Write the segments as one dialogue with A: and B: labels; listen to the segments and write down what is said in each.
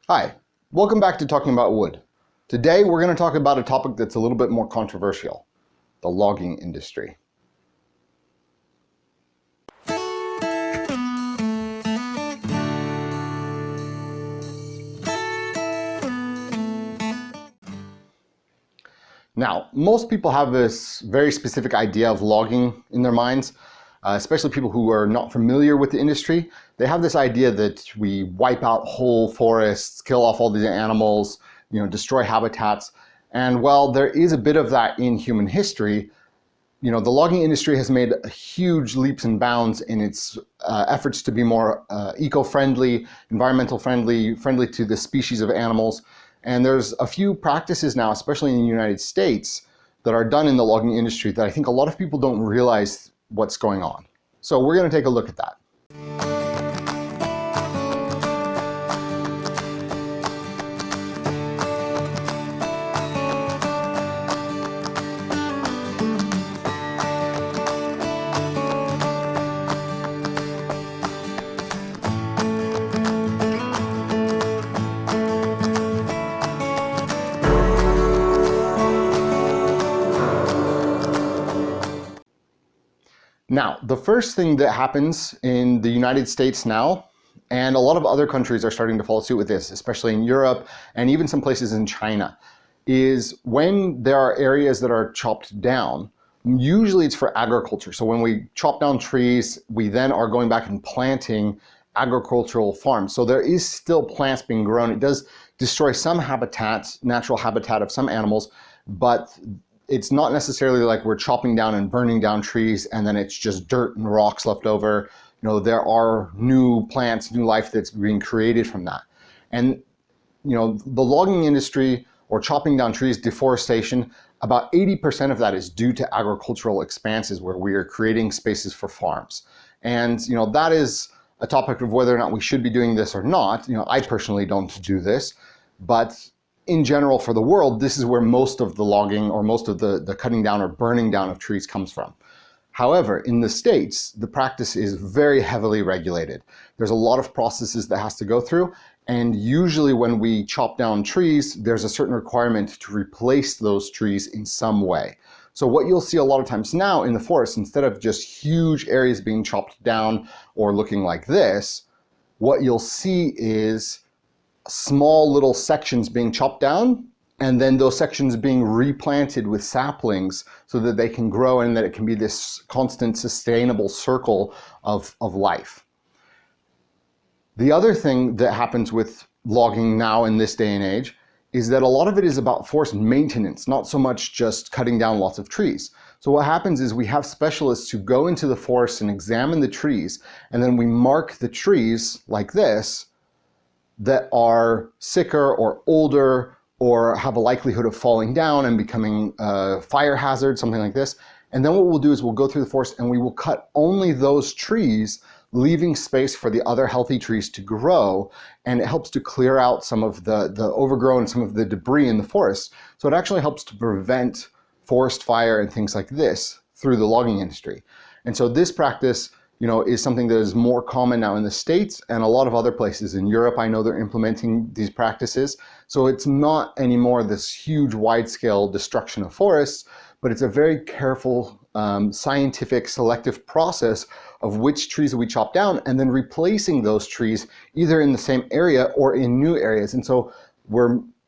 A: Hi, welcome back to Talking About Wood. Today we're going to talk about a topic that's a little bit more controversial, the logging industry. Now, most people have this very specific idea of logging in their minds, especially people who are not familiar with the industry. They have this idea that we wipe out whole forests, kill off all these animals, destroy habitats. And while there is a bit of that in human history, the logging industry has made huge leaps and bounds in its efforts to be more eco-friendly, environmental friendly, friendly to the species of animals. And there's a few practices now, especially in the United States, that are done in the logging industry that I think a lot of people don't realize what's going on. So we're going to take a look at that. Now, the first thing that happens in the United States now, and a lot of other countries are starting to follow suit with this, especially in Europe and even some places in China, is when there are areas that are chopped down, usually it's for agriculture. So when we chop down trees, we then are going back and planting agricultural farms. So there is still plants being grown. It does destroy some habitats, natural habitat of some animals, but it's not necessarily like we're chopping down and burning down trees and then it's just dirt and rocks left over. There are new plants, new life that's being created from that. And the logging industry or chopping down trees, deforestation, about 80% of that is due to agricultural expanses where we are creating spaces for farms. And that is a topic of whether or not we should be doing this or not. I personally don't do this, but in general for the world, this is where most of the logging or most of the cutting down or burning down of trees comes from. However, in the States, the practice is very heavily regulated. There's a lot of processes that has to go through, and usually when we chop down trees, there's a certain requirement to replace those trees in some way. So what you'll see a lot of times now in the forest, instead of just huge areas being chopped down or looking like this, what you'll see is small little sections being chopped down and then those sections being replanted with saplings so that they can grow and that it can be this constant sustainable circle of life. The other thing that happens with logging now in this day and age is that a lot of it is about forest maintenance, not so much just cutting down lots of trees. So what happens is we have specialists who go into the forest and examine the trees, and then we mark the trees like this that are sicker or older or have a likelihood of falling down and becoming a fire hazard, something like this. And then what we'll do is we'll go through the forest and we will cut only those trees, leaving space for the other healthy trees to grow. And it helps to clear out some of the overgrown, some of the debris in the forest. So it actually helps to prevent forest fire and things like this through the logging industry. And so this practice is something that is more common now in the States and a lot of other places. In Europe, I know they're implementing these practices. So it's not anymore this huge wide-scale destruction of forests, but it's a very careful, scientific, selective process of which trees we chop down and then replacing those trees either in the same area or in new areas. And so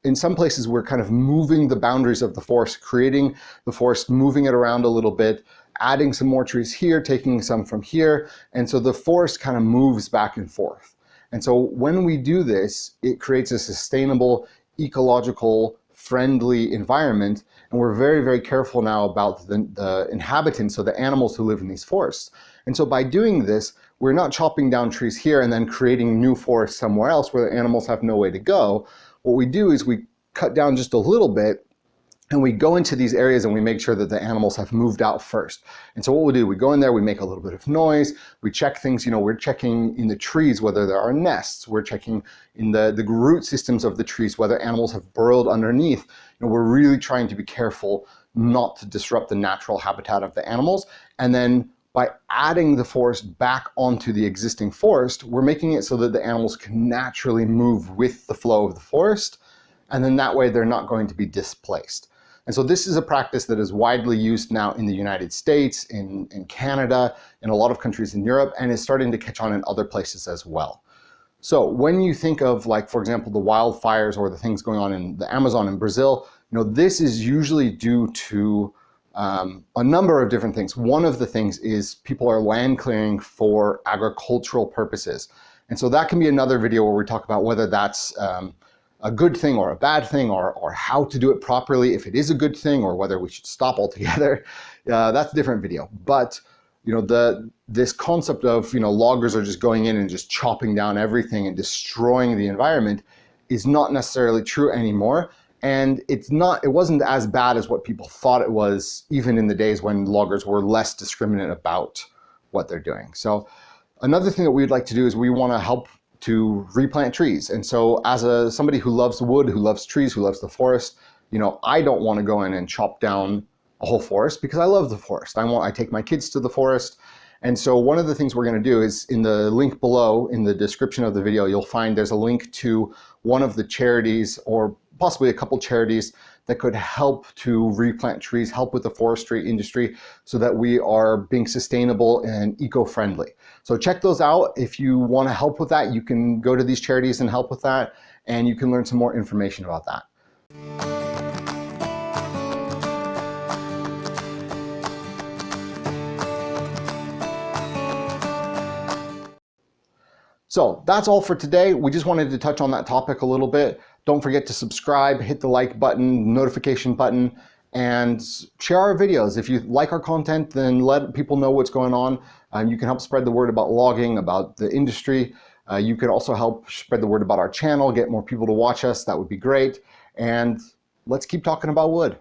A: in some places, we're kind of moving the boundaries of the forest, creating the forest, moving it around a little bit, adding some more trees here, taking some from here. And so the forest kind of moves back and forth. And so when we do this, it creates a sustainable, ecological, friendly environment. And we're very, very careful now about the inhabitants, so the animals who live in these forests. And so by doing this, we're not chopping down trees here and then creating new forests somewhere else where the animals have no way to go. What we do is we cut down just a little bit and we go into these areas and we make sure that the animals have moved out first. And so what we do, we go in there, we make a little bit of noise, we check things, we're checking in the trees whether there are nests, we're checking in the root systems of the trees whether animals have burrowed underneath. We're really trying to be careful not to disrupt the natural habitat of the animals. And then by adding the forest back onto the existing forest, we're making it so that the animals can naturally move with the flow of the forest, and then that way they're not going to be displaced. And so this is a practice that is widely used now in the United States, in Canada, in a lot of countries in Europe, and is starting to catch on in other places as well. So when you think of, like, for example, the wildfires or the things going on in the Amazon in Brazil, this is usually due to a number of different things. One of the things is people are land clearing for agricultural purposes. And so that can be another video where we talk about whether that's a good thing or a bad thing, or how to do it properly if it is a good thing, or whether we should stop altogether. That's a different video. But this concept of loggers are just going in and just chopping down everything and destroying the environment is not necessarily true anymore. And it wasn't as bad as what people thought it was, even in the days when loggers were less discriminate about what they're doing. So another thing that we'd like to do is we want to help to replant trees. And so as somebody who loves wood, who loves trees, who loves the forest, I don't want to go in and chop down a whole forest because I love the forest. I take my kids to the forest. And so one of the things we're going to do is, in the link below, in the description of the video, you'll find there's a link to one of the charities, or possibly a couple charities, that could help to replant trees, help with the forestry industry, so that we are being sustainable and eco-friendly. So check those out. If you want to help with that, you can go to these charities and help with that, and you can learn some more information about that. So that's all for today. We just wanted to touch on that topic a little bit. Don't forget to subscribe, hit the like button, notification button, and share our videos. If you like our content, then let people know what's going on. You can help spread the word about logging, about the industry. You could also help spread the word about our channel, get more people to watch us. That would be great. And let's keep talking about wood.